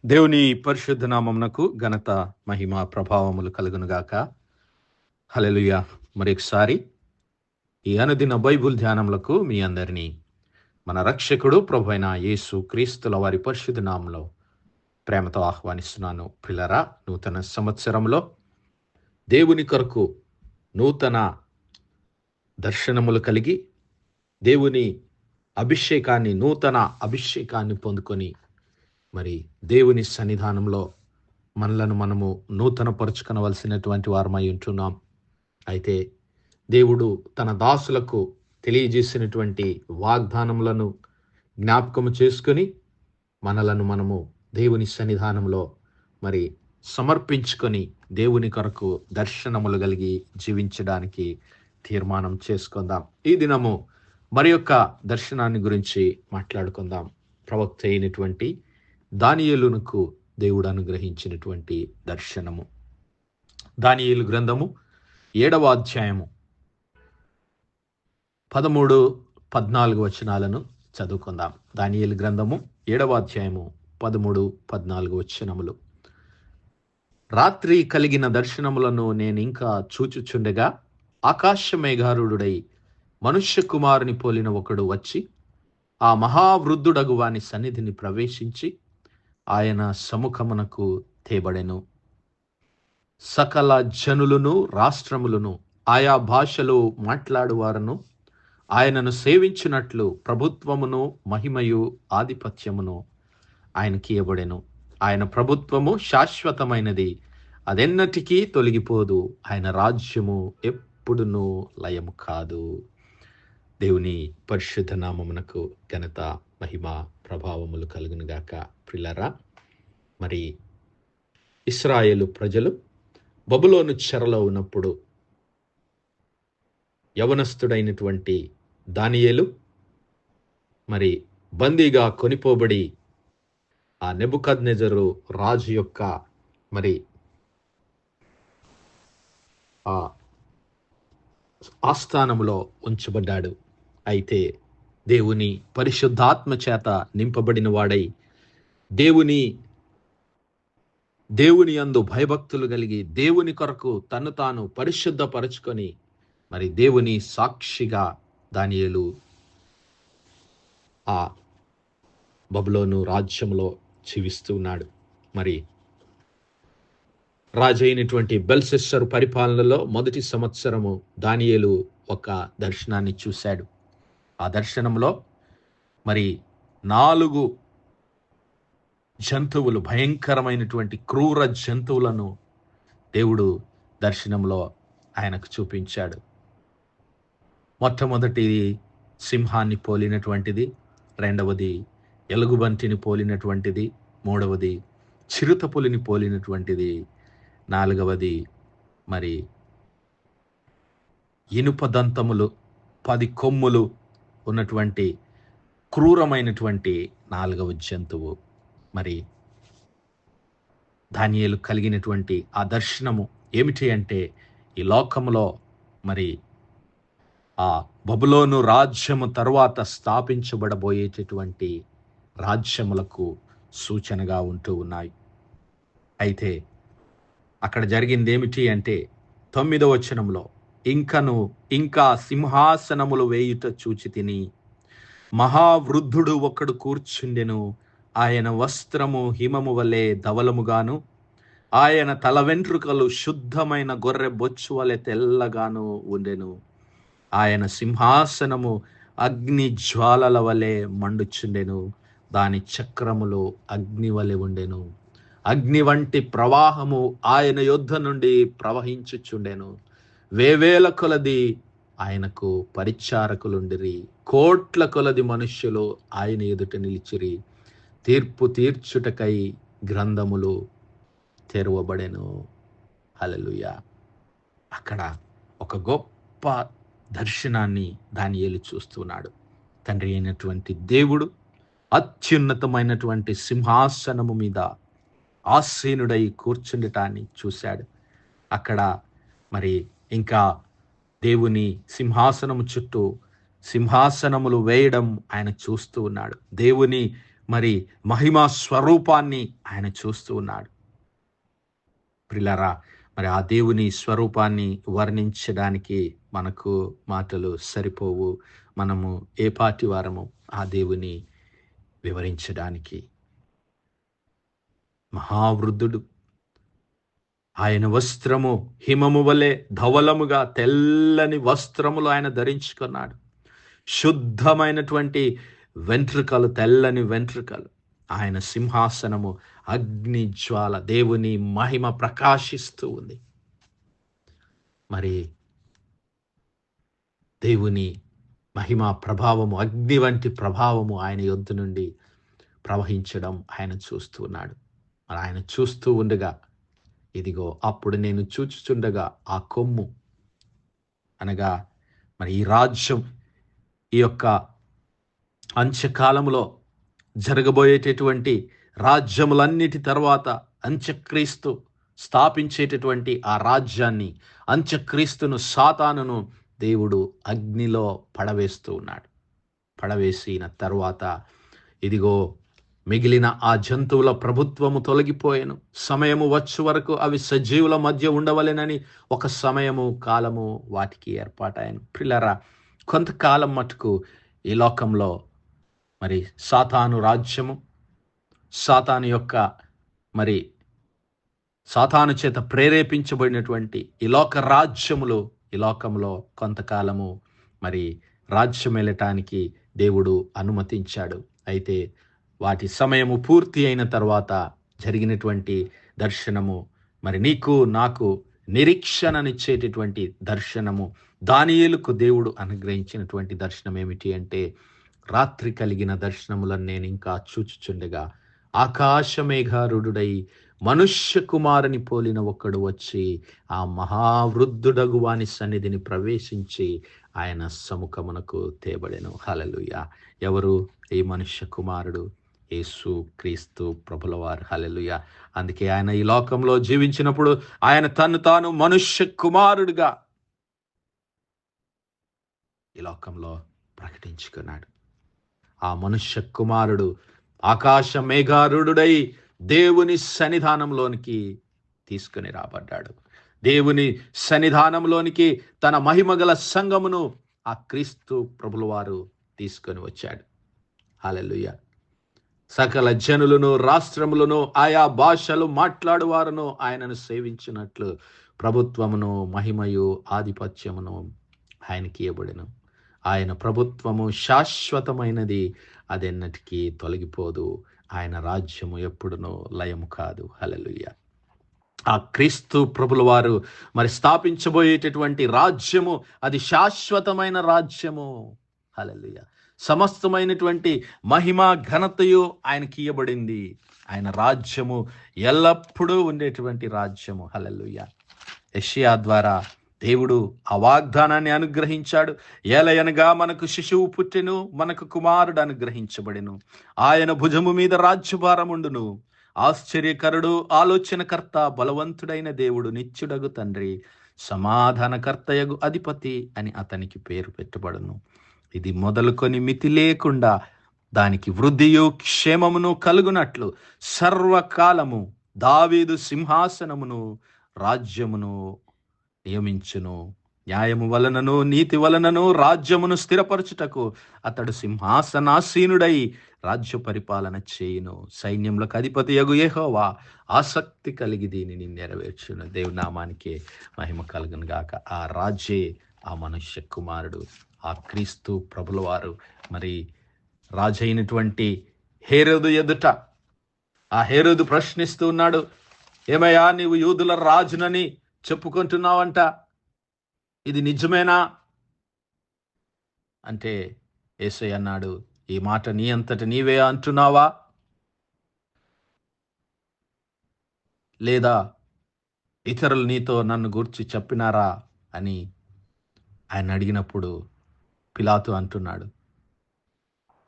దేవుని పరిశుద్ధ నామమునకు ఘనత మహిమ ప్రభావములు కలుగునుగాక. హల్లెలూయా. మరొకసారి ఈ అనుదిన బైబుల్ ధ్యానములకు మీ అందరినీ మన రక్షకుడు ప్రభువైన యేసు క్రీస్తుల వారి పరిశుద్ధ నామములో ప్రేమతో ఆహ్వానిస్తున్నాను. ప్రియులారా, నూతన సంవత్సరంలో దేవుని కొరకు నూతన దర్శనములు కలిగి దేవుని అభిషేకాన్ని, నూతన అభిషేకాన్ని పొందుకొని మరి దేవుని సన్నిధానంలో మనలను మనము నూతన పరుచుకొనవలసినటువంటి వారమై ఉంటున్నాం. అయితే దేవుడు తన దాసులకు తెలియజేసినటువంటి వాగ్దానములను జ్ఞాపకము చేసుకొని మనలను మనము దేవుని సన్నిధానంలో మరి సమర్పించుకొని దేవుని కొరకు దర్శనములు కలిగి జీవించడానికి తీర్మానం చేసుకుందాం. ఈ దినము మరి యొక్క దర్శనాన్ని గురించి మాట్లాడుకుందాం. ప్రవక్త అయినటువంటి దానియేలునకు దేవుడు అనుగ్రహించినటువంటి దర్శనము. దానియేలు గ్రంథము 7వ అధ్యాయము 13-14 వచనాలను చదువుకుందాం. దానియేలు గ్రంథము 7వ అధ్యాయము 13-14 వచనములు. రాత్రి కలిగిన దర్శనములను నేను ఇంకా చూచుచుండగా ఆకాశ మేఘారూఢుడై మనుష్య కుమారుని పోలిన ఒకడు వచ్చి ఆ మహావృద్ధుడగు వాని సన్నిధిని ప్రవేశించి ఆయన సముఖమునకు తేబడెను. సకల జనులను, రాష్ట్రములను, ఆయా భాషలు మాట్లాడువారును ఆయనను సేవించినట్లు ప్రభుత్వమును, మహిమయు, ఆధిపత్యమును ఆయనకి ఇవ్వబడెను. ఆయన ప్రభుత్వము శాశ్వతమైనది, అదెన్నటికీ తొలగిపోదు. ఆయన రాజ్యము ఎప్పుడునూ లయము కాదు. దేవుని పరిశుద్ధ నామమునకు ఘనత, మహిమ, ప్రభావములు కలుగునుగాక. ప్రియులారా, మరి ఇశ్రాయేలు ప్రజలు బబులోను చెరలో ఉన్నప్పుడు యవనస్తుడైనటువంటి దానియేలు మరి బందీగా కొనిపోబడి ఆ నెబుకద్నెజరు రాజు యొక్క మరి ఆ ఆస్థానములో ఉంచబడ్డాడు. అయితే దేవుని పరిశుద్ధాత్మ చేత నింపబడిన వాడై దేవుని యందు భయభక్తులు కలిగి దేవుని కొరకు తను తాను పరిశుద్ధపరచుకొని మరి దేవుని సాక్షిగా దానియేలు ఆ బబులోను రాజ్యంలో జీవిస్తూ ఉన్నాడు. మరి రాజు అయినటువంటి బెల్షస్సరు పరిపాలనలో మొదటి సంవత్సరము దానియేలు ఒక దర్శనాన్ని చూశాడు. ఆ దర్శనంలో మరి 4 జంతువులు, భయంకరమైనటువంటి క్రూర జంతువులను దేవుడు దర్శనంలో ఆయనకు చూపించాడు. మొట్టమొదటిది సింహాన్ని పోలినటువంటిది, రెండవది ఎలుగుబంటిని పోలినటువంటిది, మూడవది చిరుతపులిని పోలినటువంటిది, నాలుగవది మరి ఇనుప దంతములు 10 కొమ్ములు ఉన్నటువంటి క్రూరమైనటువంటి 4వ జంతువు. మరి దానియేలు కలిగినటువంటి ఆ దర్శనము ఏమిటి అంటే, ఈ లోకములో మరి ఆ బబులోను రాజ్యము తరువాత స్థాపించబడబోయేటటువంటి రాజ్యములకు సూచనగా ఉంటూ ఉన్నాయి. అయితే అక్కడ జరిగింది ఏమిటి అంటే 9వ వచనంలో, ఇంకా సింహాసనములు వేయుట చూచి తిని మహావృద్ధుడు ఒకడు కూర్చుండెను. ఆయన వస్త్రము హిమము వలె ధవలముగాను, ఆయన తల వెంట్రుకలు శుద్ధమైన గొర్రె బొచ్చు వలె తెల్లగాను ఉండెను. ఆయన సింహాసనము అగ్ని జ్వాలల వలె మండుచుండెను, దాని చక్రములు అగ్ని వలె ఉండెను. అగ్ని వంటి ప్రవాహము ఆయన యొద్ద నుండి ప్రవహించుచుండెను. వేవేల కొలది ఆయనకు పరిచారకులుండిరి, కోట్ల కొలది మనుష్యులు ఆయన ఎదుట నిలిచిరి. తీర్పు తీర్చుటకై గ్రంథములు తెరవబడెను. హల్లెలూయా. అక్కడ ఒక గొప్ప దర్శనాన్ని దానియేలు చూస్తున్నాడు. తండ్రి అయినటువంటి దేవుడు అత్యున్నతమైనటువంటి సింహాసనము మీద ఆసీనుడై కూర్చుండటాన్ని చూశాడు. అక్కడ మరి ఇంకా దేవుని సింహాసనము చుట్టూ సింహాసనములు వేయడం ఆయన చూస్తూ ఉన్నాడు. దేవుని మరి మహిమా స్వరూపాన్ని ఆయన చూస్తూ ఉన్నాడు. ప్రిలరా, మరి ఆ దేవుని స్వరూపాన్ని వర్ణించడానికి మనకు మాటలు సరిపోవు. మనము ఏ పాటి వారము ఆ దేవుని వివరించడానికి. మహావృద్ధుడు, ఆయన వస్త్రము హిమము వలె ధవలముగా తెల్లని వస్త్రములు ఆయన ధరించుకున్నాడు. శుద్ధమైనటువంటి వెంట్రుకలు, తెల్లని వెంట్రుకలు. ఆయన సింహాసనము అగ్ని జ్వాల, దేవుని మహిమ ప్రకాశిస్తూ ఉంది. మరి దేవుని మహిమ ప్రభావము, అగ్ని వంటి ప్రభావము ఆయన యొద్ద నుండి ప్రవహించడం ఆయన చూస్తూ ఉన్నాడు. మరి ఆయన చూస్తూ ఉండగా, ఇదిగో అప్పుడు నేను చూచుచుండగా ఆ కొమ్ము, అనగా మరి ఈ రాజ్యం, ఈ యొక్క అంత్యకాలములో జరగబోయేటటువంటి రాజ్యములన్నిటి తర్వాత అంత్యక్రీస్తు స్థాపించేటటువంటి ఆ రాజ్యాన్ని, అంత్యక్రీస్తును, సాతానును దేవుడు అగ్నిలో పడవేస్తూ ఉన్నాడు. పడవేసిన తరువాత ఇదిగో మిగిలిన ఆ జంతువుల ప్రభుత్వము తొలగిపోయెను. సమయము వచ్చు వరకు అవి సజీవుల మధ్య ఉండవలెనని ఒక సమయము, కాలము వాటికి ఏర్పాటాయను. ప్రిలరా, కొంతకాలం మటుకు ఈ లోకంలో మరి సాతాను రాజ్యము, సాతాను యొక్క మరి సాతాను చేత ప్రేరేపించబడినటువంటి ఈ లోక రాజ్యములు ఈ లోకంలో కొంతకాలము మరి రాజ్యం వెళ్ళటానికి దేవుడు అనుమతించాడు. అయితే వాటి సమయము పూర్తి అయిన తర్వాత జరిగినటువంటి దర్శనము, మరి నీకు నాకు నిరీక్షణనిచ్చేటటువంటి దర్శనము, దానియేలుకు దేవుడు అనుగ్రహించినటువంటి దర్శనం ఏమిటి అంటే, రాత్రి కలిగిన దర్శనములను నేను ఇంకా చూచుచుండగా ఆకాశమేఘారుడై మనుష్య కుమారుని పోలిన ఒకడు వచ్చి ఆ మహావృద్ధుడగు వాని సన్నిధిని ప్రవేశించి ఆయన సముఖమునకు తేబడెను. హల్లెలూయా. ఎవరు ఈ మనుష్య కుమారుడు? యేసు క్రీస్తు ప్రభుల వారు. హల్లెలూయా. అందుకే ఆయన ఈ లోకంలో జీవించినప్పుడు ఆయన తను తాను మనుష్య కుమారుడుగా ఈ లోకంలో ప్రకటించుకున్నాడు. ఆ మనుష్య కుమారుడు ఆకాశ మేఘారుడై దేవుని సన్నిధానంలోనికి తీసుకుని రాబడ్డాడు. దేవుని సన్నిధానంలోనికి తన మహిమగల సంఘమును ఆ క్రీస్తు ప్రభుల వారు తీసుకొని వచ్చాడు. హల్లెలూయా. సకల జనులను, రాష్ట్రములను, ఆయా భాషలు మాట్లాడువారును ఆయనను సేవించినట్లు ప్రభుత్వమును, మహిమయు, ఆధిపత్యమును ఆయనకి ఇవ్వబడెను. ఆయన ప్రభుత్వము శాశ్వతమైనది, అదెన్నటికీ తొలగిపోదు. ఆయన రాజ్యము ఎప్పుడునూ లయము కాదు. హల్లెలూయా. ఆ క్రీస్తు ప్రభుల వారు మరి స్థాపించబోయేటటువంటి రాజ్యము అది శాశ్వతమైన రాజ్యము. హల్లెలూయా. సమస్తమైనటువంటి మహిమ, ఘనతయు ఆయనకి ఇయ్యబడింది. ఆయన రాజ్యము ఎల్లప్పుడూ ఉండేటువంటి రాజ్యము. హల్లెలూయా. యెషయా ద్వారా దేవుడు ఆ వాగ్దానాన్ని అనుగ్రహించాడు. ఏలయనగా మనకు శిశువు పుట్టెను, మనకు కుమారుడు అనుగ్రహించబడెను, ఆయన భుజము మీద రాజ్యభారముండును. ఆశ్చర్యకరుడు, ఆలోచనకర్త, బలవంతుడైన దేవుడు, నిత్యుడగు తండ్రి, సమాధానకర్తయగు అధిపతి అని అతనికి పేరు పెట్టబడును. ఇది మొదలుకొని మితి లేకుండా దానికి వృద్ధియు క్షేమమును కలుగునట్లు సర్వకాలము దావీదు సింహాసనమును రాజ్యమును నియమించును. న్యాయము వలనను నీతి వలనను రాజ్యమును స్థిరపరచుటకు అతడు సింహాసనాసీనుడై రాజ్య పరిపాలన చేయును. సైన్యములకు అధిపతి యగు యెహోవా ఆసక్తి కలిగి దీనిని నెరవేర్చును. దేవుని నామానికి మహిమ కలుగును గాక. ఆ రాజే ఆ మనుష్య కుమారుడు, ఆ క్రీస్తు ప్రభుల వారు. మరి రాజైనటువంటి హేరోదు ఎదుట ఆ హేరోదు ప్రశ్నిస్తూ ఉన్నాడు, ఏమయ్యా, నీవు యూదుల రాజునని చెప్పుకుంటున్నావంట, ఇది నిజమేనా అంటే యేసయ్య అన్నాడు, ఈ మాట నీ అంతట నీవే అంటున్నావా, లేదా ఇతరులు నీతో నన్ను గూర్చి చెప్పినారా అని ఆయన అడిగినప్పుడు పిలాతు అంటున్నాడు,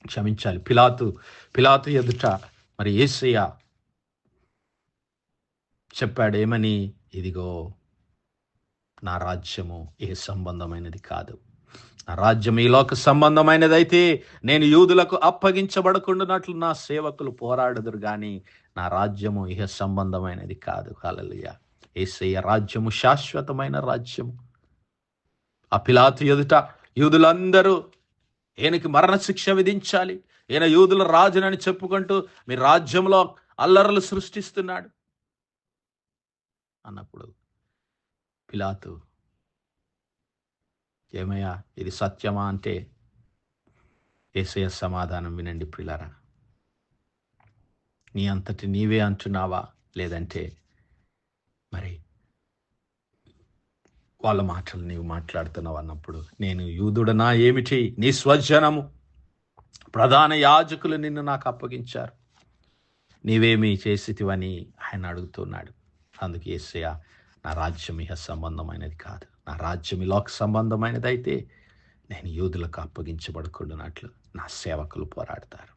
క్షమించాలి, పిలాతు ఎదుట మరి యేసయ్య చెప్పాడు ఏమని, ఇదిగో నా రాజ్యము ఏ సంబంధమైనది కాదు, నా రాజ్యం ఈ లోక సంబంధమైనదైతే నేను యూదులకు అప్పగించబడకుండానట్లు నా సేవకులు పోరాడుదురు గాని నా రాజ్యము ఇహ సంబంధమైనది కాదు. హల్లెలూయా. యేసయ్య రాజ్యము శాశ్వతమైన రాజ్యము. ఆ పిలాతు ఎదుట యూదులందరూ ఈయనకి మరణశిక్ష విధించాలి, ఈయన యూదుల రాజునని చెప్పుకుంటూ మీ రాజ్యంలో అల్లర్లు సృష్టిస్తున్నాడు అన్నప్పుడు పిలాతు, ఏమయ్యా ఇది సత్యమా అంటే యేసయ్య సమాధానం వినండి ప్రియులారా. నీ అంతటి నీవే అంటున్నావా, లేదంటే మరి వాళ్ళ మాటలు నీవు మాట్లాడుతున్నావు అన్నప్పుడు, నేను యూదుడనా ఏమిటి, నీ స్వజనము ప్రధాన యాజకులు నిన్ను నాకు అప్పగించారు, నీవేమి చేసితివని ఆయన అడుగుతున్నాడు. అందుకు యేసయ్య, నా రాజ్యం ఇహ సంబంధమైనది కాదు, నా రాజ్యం ఈ లోక సంబంధమైనది అయితే నేను యూదులకు అప్పగించబడకుండానట్లు నా సేవకులు పోరాడతారు.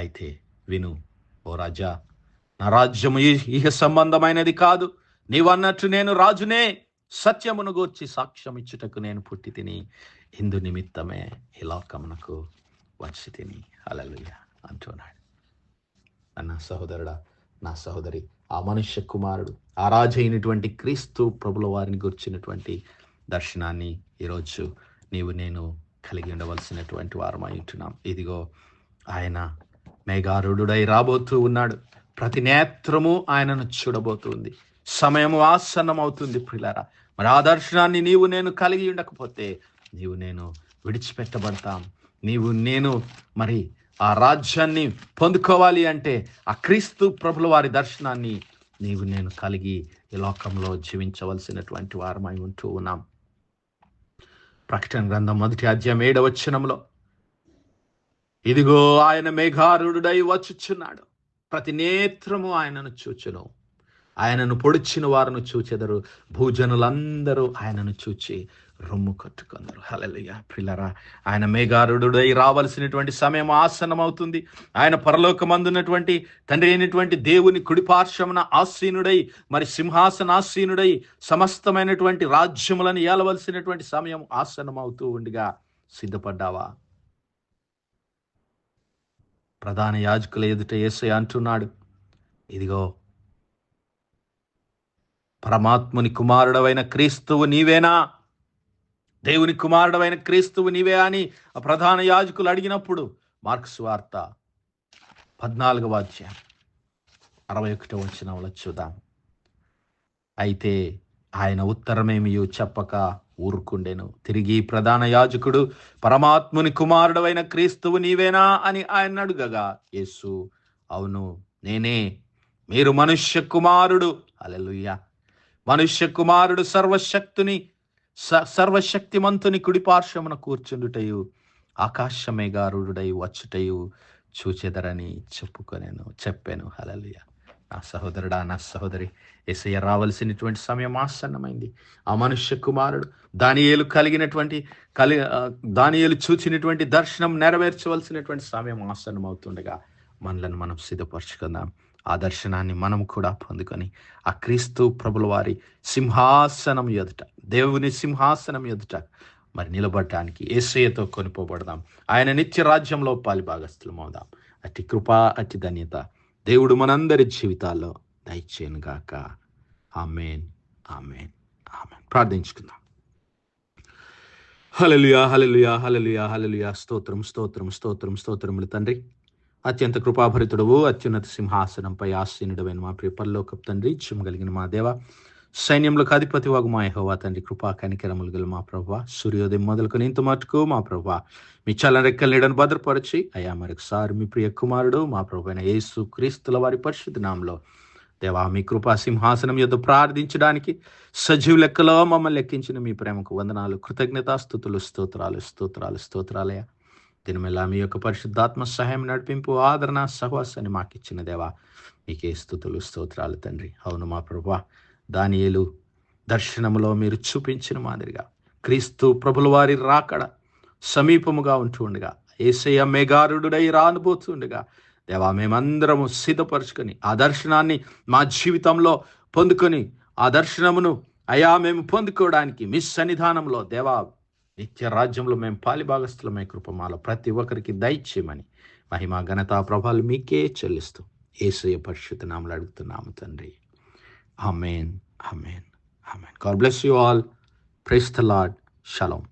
అయితే విను ఓ రాజా, నా రాజ్యము ఇహ సంబంధమైనది కాదు, నీవన్నట్టు నేను రాజునే, సత్యమును గూర్చి సాక్ష్యం ఇచ్చుటకు నేను పుట్టి తిని, ఇందు నిమిత్తమే ఈ లోకమునకు వచ్చి తిని. హల్లెలూయా అంటున్నాడు. అన్న సహోదరుడా, నా సహోదరి, ఆ మనుష్య కుమారుడు, ఆ రాజు అయినటువంటి క్రీస్తు ప్రభుల వారిని గుర్చినటువంటి దర్శనాన్ని ఈరోజు నీవు నేను కలిగి ఉండవలసినటువంటి వారమై ఉంటున్నాం. ఇదిగో ఆయన మేఘారూఢుడై రాబోతూ ఉన్నాడు. ప్రతి నేత్రము ఆయనను చూడబోతుంది. సమయము ఆసన్నమవుతుంది ప్రియులారా. మరి ఆ దర్శనాన్ని నీవు నేను కలిగి ఉండకపోతే నీవు నేను విడిచిపెట్టబడతాం. నీవు నేను మరి ఆ రాజ్యాన్ని పొందుకోవాలి అంటే ఆ క్రీస్తు ప్రభుల వారి దర్శనాన్ని నీవు నేను కలిగి ఈ లోకంలో జీవించవలసినటువంటి వారమై ఉంటూ ఉన్నాం. ప్రకటన గ్రంథం 1వ అధ్యాయం 7వ వచనంలో, ఇదిగో ఆయన మేఘారూఢుడై వచ్చుచున్నాడు, ప్రతి నేత్రము ఆయనను చూచును, ఆయనను పొడిచిన వారును చూచెదరు, భూజనులందరూ ఆయనను చూచి రొమ్ము కట్టుకొందరు. హల్లెలూయా ప్రియులారా, ఆయన మేఘారూఢుడై రావాల్సినటువంటి సమయం ఆసన్నమవుతుంది. ఆయన పరలోకమందున్నటువంటి తండ్రి అయినటువంటి దేవుని కుడిపార్శ్వమున ఆసీనుడై, మరి సింహాసనాసీనుడై సమస్తమైనటువంటి రాజ్యములను ఏలవలసినటువంటి సమయం ఆసన్నమవుతూ ఉండగా సిద్ధపడ్డావా? ప్రధాన యాజకుల ఎదుట యేసయ్య అంటున్నాడు, ఇదిగో పరమాత్ముని కుమారుడవైన క్రీస్తువు నీవేనా, దేవుని కుమారుడవైన క్రీస్తువు నీవే అని ఆ ప్రధాన యాజకులు అడిగినప్పుడు మార్కు సువార్త 14వ అధ్యాయం 61వ వచనంలో చూద్దాం. అయితే ఆయన ఉత్తరమేమియు చెప్పక ఊరుకుండెను. తిరిగి ప్రధాన యాజకుడు, పరమాత్ముని కుమారుడవైన క్రీస్తువు నీవేనా అని ఆయన అడుగగా యేసు, అవును నేనే, మీరు మనుష్య కుమారుడు. హల్లెలూయా. మనుష్య కుమారుడు సర్వశక్తిమంతుని కుడిపార్శ్వమున కూర్చుండుటయు ఆకాశ మేఘారూఢుడై వచ్చుటయు చూచెదరని చెప్పాను. హల్లెలూయా. నా సహోదరుడా, నా సహోదరి, యేసయ్య రావలసినటువంటి సమయం ఆసన్నమైంది. ఆ మనుష్య కుమారుడు దానియేలు చూచినటువంటి దర్శనం నెరవేర్చవలసినటువంటి సమయం ఆసన్నమవుతుండగా మనలను మనం సిద్ధపరచుకుందాం. ఆ దర్శనాన్ని మనం కూడా పొందుకొని ఆ క్రీస్తు ప్రభుల వారి సింహాసనం ఎదుట, దేవుని సింహాసనం ఎదుట మరి నిలబడటానికి యేసయ్యతో కొనిపోబడదాం. ఆయన నిత్య రాజ్యంలో పాలిభాగస్థులం అవుదాం. అట్టి కృప, అట్టి ధన్యత దేవుడు మనందరి జీవితాల్లో దయచేయను గాక. ఆమేన్, ఆమేన్, ఆమేన్. ప్రార్థించుకుందాం. హల్లెలూయా, హల్లెలూయా, హల్లెలూయా, హల్లెలూయా. స్తోత్రం, స్తోత్రం, స్తోత్రం, స్తోత్రములు తండ్రి. అత్యంత కృపాభరితుడవు, అత్యున్నత సింహాసనంపై ఆసీనుడవైన మా ప్రియ పరలోకపు తండ్రి, జీవము కలిగిన మా దేవ, సైన్యములకు అధిపతి వాగు మా యెహోవా తండ్రి, కృపా కనికరములు గల మా ప్రభువా, సూర్యోదయం మొదలుకొని ఇంత మటుకు మా ప్రభువా మీ చల్లని రెక్కల నీడను భద్రపరిచి అయ్యా మరొకసారి మీ ప్రియ కుమారుడు మా ప్రభువైన యేసు క్రీస్తుల వారి పరిశుద్ధ నామములో దేవా మీ కృపా సింహాసనం యొద్ద ప్రార్థించడానికి సజీవ లెక్కలో మమ్మల్ని లెక్కించిన మీ ప్రేమకు వందనాలు, కృతజ్ఞతాస్తుతులు, స్తోత్రాలయ్యా. దినమెల్లా మీ యొక్క పరిశుద్ధాత్మ సహాయం, నడిపింపు, ఆదరణ, సహవాసాన్ని మాకు ఇచ్చిన దేవా మీకే స్తుతులు, స్తోత్రాలు తండ్రి. అవును మా ప్రభువా, దానియేలు దర్శనములో మీరు చూపించిన మాదిరిగా క్రీస్తు ప్రభుల వారి రాకడ సమీపముగా ఉంటూ ఉండగా, యేసయ్య మేఘారూఢుడై రానుబోతుండగా దేవా మేమందరము సిద్ధపరుచుకొని ఆ దర్శనాన్ని మా జీవితంలో పొందుకొని ఆ దర్శనమును అయా మేము పొందుకోవడానికి మీ సన్నిధానంలో దేవా నిత్య రాజ్యంలో మేము పాలిభాగస్థులమై కృపమాల ప్రతి ఒక్కరికి దయచేయమని మహిమ ఘనత ప్రభావాలు మీకే చెల్లిస్తూ యేసయ్య పరిశుద్ధ నామములో అడుగుతున్నాము తండ్రి. ఆమేన్, ఆమేన్, ఆమేన్. God bless you all. Praise the Lord. Shalom.